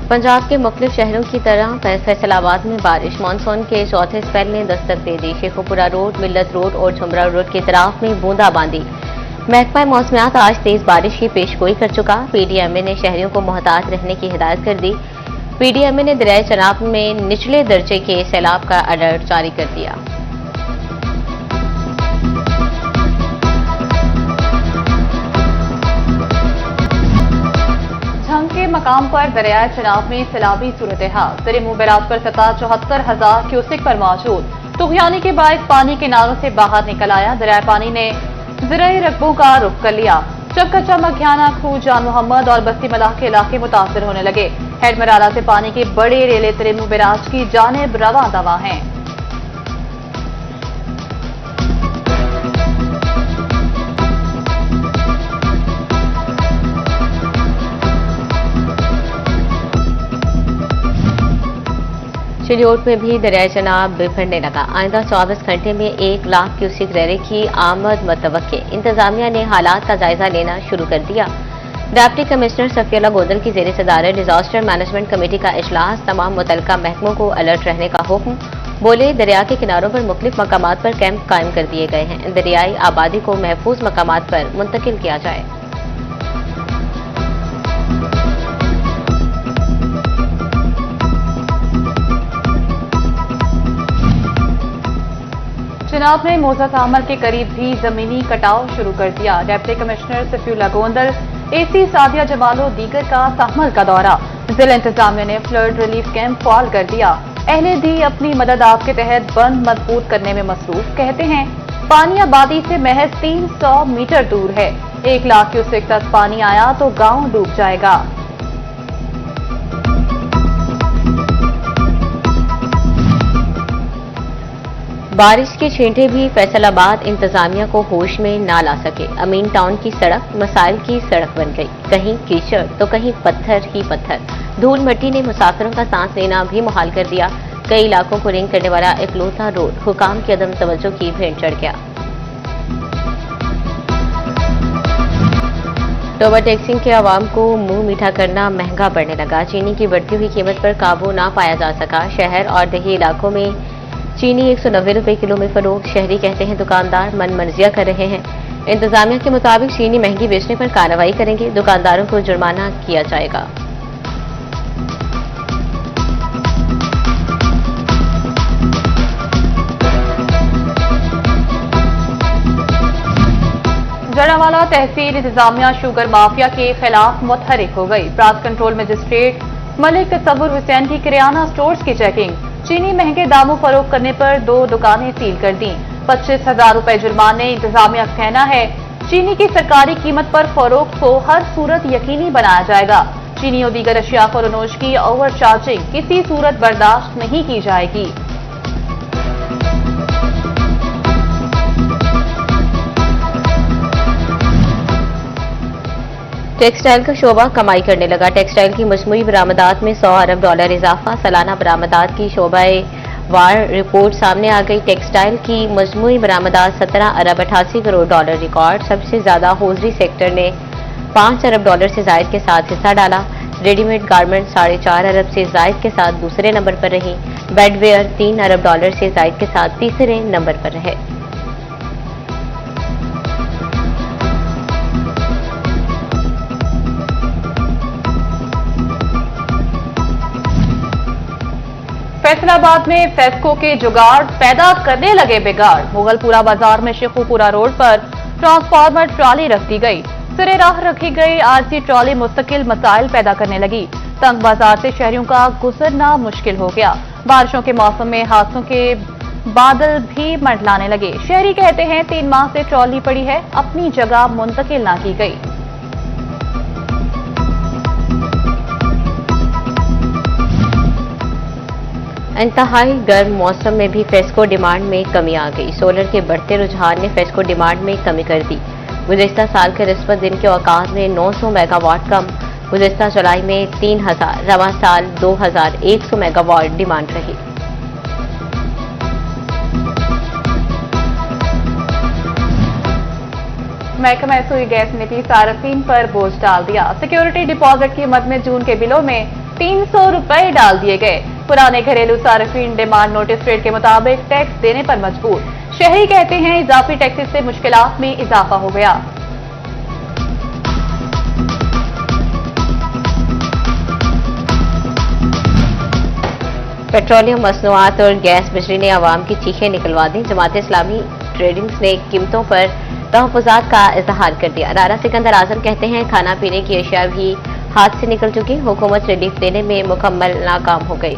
पंजाब के मुख्तलिफ शहरों की तरह फैसलाबाद में बारिश मानसून के चौथे स्पेल ने दस्तक दे दी। शेखुपुरा रोड, मिल्लत रोड और झुमरा रोड की तरफ में बूंदाबांदी। महकमा मौसमियात आज तेज बारिश की पेशगोई कर चुका। पीडीएमए ने शहरियों को मोहतात रहने की हिदायत कर दी। पीडीएमए ने दरियाए चनाब में निचले दर्जे के सैलाब का अलर्ट जारी कर दिया। के मकाम पर दरियाए चनाब में सैलाबी सूरत हाल। दरिया मुंह पर सतह 74,000 क्यूसेक पर मौजूद। तुगयानी के बायस पानी किनारों से बाहर निकल आया। दरिया पानी ने ज़राई रकबों का रुख कर लिया। चकचा मघियाना, खू, जान मोहम्मद और बस्ती मलाह के इलाके मुतासर होने लगे। हेड मरारा से पानी के बड़े रेले तरेमू बैराज की जानिब रवा दवा हैं। चिलियोट में भी दरियाए चनाब बिफरने लगा। आइंदा 24 घंटे में 1 लाख क्यूसेक रेले की आमद मतवक्के। इंतजामिया ने हालात का जायजा लेना शुरू कर दिया। डिप्टी कमिश्नर सफियुल्लाह गोदल की जेर सदारत डिजास्टर मैनेजमेंट कमेटी का इजलास। तमाम मुतल्लिका महकमों को अलर्ट रहने का हुक्म। बोले, दरिया के किनारों पर मुख्तलिफ मकामात पर कैंप कायम कर दिए गए हैं। दरियाई आबादी को महफूज मकामात पर मुंतकिल किया जाए। चनाब ने मोजा तामर के करीब भी जमीनी कटाव शुरू कर दिया। Deputy commissioner सफियुल्लाह गोदल, AC Sadia Jamalo दीगर का सहमल का दौरा। जिला इंतजामिया ने फ्लड रिलीफ कैंप फाल कर दिया। अहले दी अपनी मदद आपके तहत बंद मजबूत करने में मसरूफ। कहते हैं पानी आबादी से महज 300 मीटर दूर है। 1 लाख क्यूसेक तक पानी आया तो गांव डूब जाएगा। बारिश के छींटे भी फैसलाबाद इंतजामिया को होश में ना ला सके। अमीन टाउन की सड़क मसाइल की सड़क बन गई। कहीं कीचड़ तो कहीं पत्थर ही पत्थर। धूल मिट्टी ने मुसाफिरों का सांस लेना भी मुहाल कर दिया। कई इलाकों को रिंग करने वाला इकलौता रोड हुकाम की अदम तवज्जो की भेंट चढ़ गया। टोबा टैक्सिंग के आवाम को मुंह मीठा करना महंगा पड़ने लगा। चीनी की बढ़ती हुई कीमत पर काबू ना पाया जा सका। शहर और दही इलाकों में चीनी 190 रुपए किलो में फरोख्त। शहरी कहते हैं दुकानदार मन मर्जिया कर रहे हैं। इंतजामिया के मुताबिक चीनी महंगी बेचने पर कार्रवाई करेंगे। दुकानदारों को जुर्माना किया जाएगा। जड़ावाला तहसील इंतजामिया शुगर माफिया के खिलाफ मुतहरिक हो गई। प्रांत कंट्रोल मजिस्ट्रेट मलिक तसव्वुर हुसैन की किराना स्टोर्स की चेकिंग। चीनी महंगे दामों फरोख्त करने पर 2 दुकानें सील कर दी। 25,000 रुपए जुर्माने। इंतजामिया का कहना है चीनी की सरकारी कीमत पर फरोख्त को हर सूरत यकीनी बनाया जाएगा। चीनी और दीगर अशिया फरोनोश की ओवर चार्जिंग किसी सूरत बर्दाश्त नहीं की जाएगी। टेक्सटाइल का शोबा कमाई करने लगा। टेक्सटाइल की मजमूई बरामदात में $100 अरब इजाफा। सालाना बरामदात की शोबाए वार रिपोर्ट सामने आ गई। टेक्सटाइल की मजमूई बरामदात $17 अरब 88 करोड़ रिकॉर्ड। सबसे ज्यादा होजरी सेक्टर ने $5 अरब से जायद के साथ हिस्सा डाला। रेडीमेड गारमेंट $4.5 अरब से जायद के साथ दूसरे नंबर पर रही। बेडवेयर $3 अरब से जायद के साथ तीसरे नंबर पर रहे। फैसलाबाद में फेस्को के जुगाड़ पैदा करने लगे बिगाड़। मुगलपुरा बाजार में शेखुपुरा रोड पर ट्रांसफार्मर ट्रॉली रख दी गई। सिरे राह रखी गई आरसी ट्रॉली मुस्तकिल मसाइल पैदा करने लगी। तंग बाजार से शहरियों का गुजरना मुश्किल हो गया। बारिशों के मौसम में हादसों के बादल भी मंडलाने लगे। शहरी कहते हैं 3 माह से ट्रॉली पड़ी है, अपनी जगह मुंतकिल ना की गई। इंतहाई गर्म मौसम में भी फेस्को डिमांड में कमी आ गई। सोलर के बढ़ते रुझान ने फेस्को डिमांड में कमी कर दी। गुज़िश्ता साल के निस्बत दिन के औकात में 900 मेगावाट कम। गुज़िश्ता जुलाई में 3000, रवां साल 2100 मेगावाट डिमांड रही। महकमा सुई गैस ने भी सार्फिन पर बोझ डाल दिया। सिक्योरिटी डिपॉजिट की मद में जून के बिलों में 300 रुपए डाल दिए गए। पुराने घरेलू सार्फिन डिमांड नोटिस रेट के मुताबिक टैक्स देने पर मजबूर। शहरी कहते हैं इजाफी टैक्सेस से मुश्किलात में इजाफा हो गया। पेट्रोलियम मसनूआत और गैस बिजली ने आवाम की चीखें निकलवा दी। जमात इस्लामी ट्रेडिंग्स ने कीमतों पर तहफ़्फ़ुज़ात का इजहार कर दिया। राना सिकंदर आजम कहते हैं खाना पीने की अशिया भी हाथ से निकल चुकी, हुकूमत रिलीफ देने में मुकम्मल नाकाम हो गई।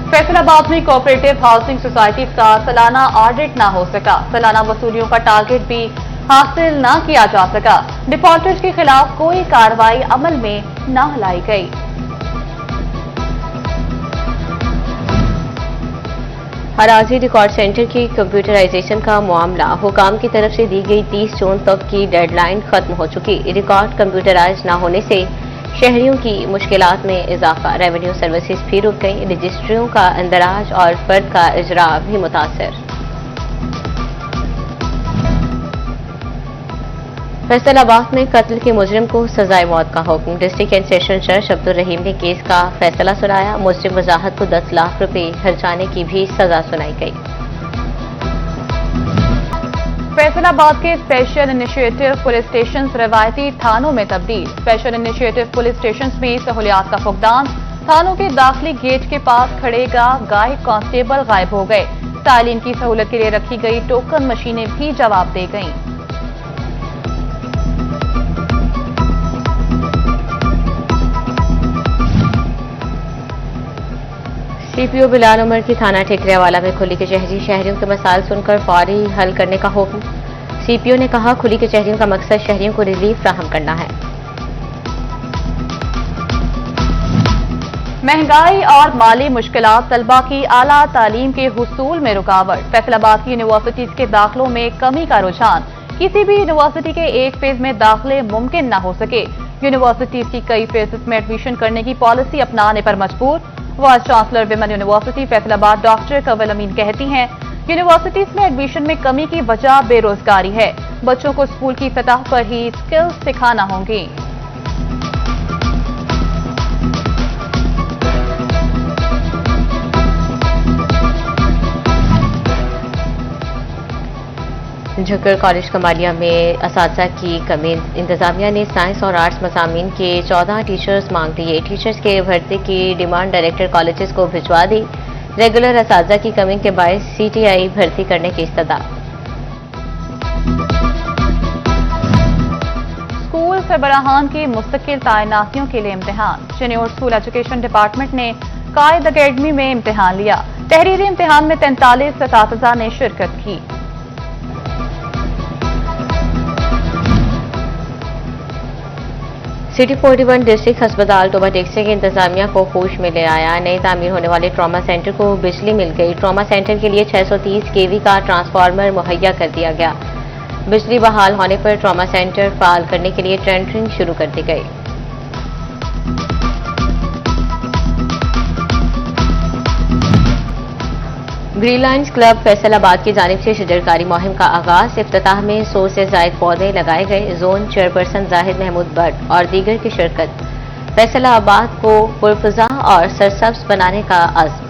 फैसलाबाद में कोऑपरेटिव हाउसिंग सोसाइटीज का सालाना ऑडिट ना हो सका। सालाना वसूलियों का टारगेट भी हासिल न किया जा सका। डिफॉल्टर्स के खिलाफ कोई कार्रवाई अमल में न लाई गई। हराजी रिकॉर्ड सेंटर की कंप्यूटराइजेशन का मामला, हुकाम की तरफ से दी गई 30 जून तक की डेडलाइन खत्म हो चुकी। रिकॉर्ड कंप्यूटराइज न होने से शहरियों की मुश्किलात में इजाफा। रेवेन्यू सर्विसेज भी रुक गई। रजिस्ट्रियों का इंदराज और फर्द का इजरा भी मुतासर। फैसलाबाद में कत्ल के मुजरिम को सजाए मौत का हुक्म। डिस्ट्रिक्ट एंड सेशन जज अब्दुल रहीम ने केस का फैसला सुनाया। मुजरिम वजाहत को 10 लाख रुपए हर्जाने की भी सजा सुनाई गई। फैसलाबाद के स्पेशल इनिशिएटिव पुलिस स्टेशन रवायती थानों में तब्दील। स्पेशल इनिशिएटिव पुलिस स्टेशन में सहूलियात का फुकदान। थानों के दाखिली गेट के पास खड़े गाइड कांस्टेबल गायब हो गए। तालीम की सहूलत के लिए रखी गई टोकन मशीनें भी जवाब दे गईं। सीपीओ बिलाल उमर की थाना ठिकरियावाला में खुली कचहरी। शहरियों के मसाइल सुनकर फौरी हल करने का हुक्म। सीपीओ ने कहा खुली कचहरियों का मकसद शहरियों को रिलीफ फ्राहम करना है। महंगाई और माली मुश्किलात तलबा की आला तालीम के हुसूल में रुकावट। फैसलाबाद की यूनिवर्सिटीज के दाखिलों में कमी का रुझान। किसी भी यूनिवर्सिटी के एक फेज में दाखिले मुमकिन न हो सके। यूनिवर्सिटीज की कई फेजेस में एडमिशन करने की पॉलिसी अपनाने पर मजबूर। Vice chancellor women university Faisalabad doctor Kawal Amin कहती हैं यूनिवर्सिटीज में एडमिशन में कमी की वजह बेरोजगारी है। बच्चों को स्कूल की सतह पर ही स्किल्स सिखाना होंगी। झक्कर कॉलेज कमालिया में असातिज़ा की कमी। इंतजामिया ने साइंस और आर्ट्स मज़ामीन के 14 टीचर्स मांग दिए। टीचर्स के भर्ती की डिमांड डायरेक्टर कॉलेजेस को भिजवा दी। रेगुलर असातिज़ा की कमी के बायस सीटीआई भर्ती करने की इस्तदा। स्कूल सरबराहान की मुस्तकिल तैनातियों के लिए इम्तिहान। सीनियर स्कूल एजुकेशन डिपार्टमेंट ने कायद अकेडमी में इम्तिहान लिया। तहरीरी इम्तिहान में 43 असातिज़ा ने शिरकत की। सिटी 41 डिस्ट्रिक्ट अस्पताल टोबा टेक्सी के इंतजामिया को होश में ले आया। नए तामीर होने वाले ट्रॉमा सेंटर को बिजली मिल गई। ट्रॉमा सेंटर के लिए 630 केवी का ट्रांसफार्मर मुहैया कर दिया गया। बिजली बहाल होने पर ट्रॉमा सेंटर फाल करने के लिए टेंडरिंग शुरू कर दी गई। ग्रीन लाइन्स क्लब फैसलाबाद की जानिब से शजरकारी मुहिम का आगाज। इफ्तिताह में 100 से ज़ायद पौधे लगाए गए। जोन चेयरपर्सन जाहिद महमूद भट्ट और दीगर की शिरकत। फैसलाबाद को पुरफजा और सरसब्ज बनाने का अज़्म।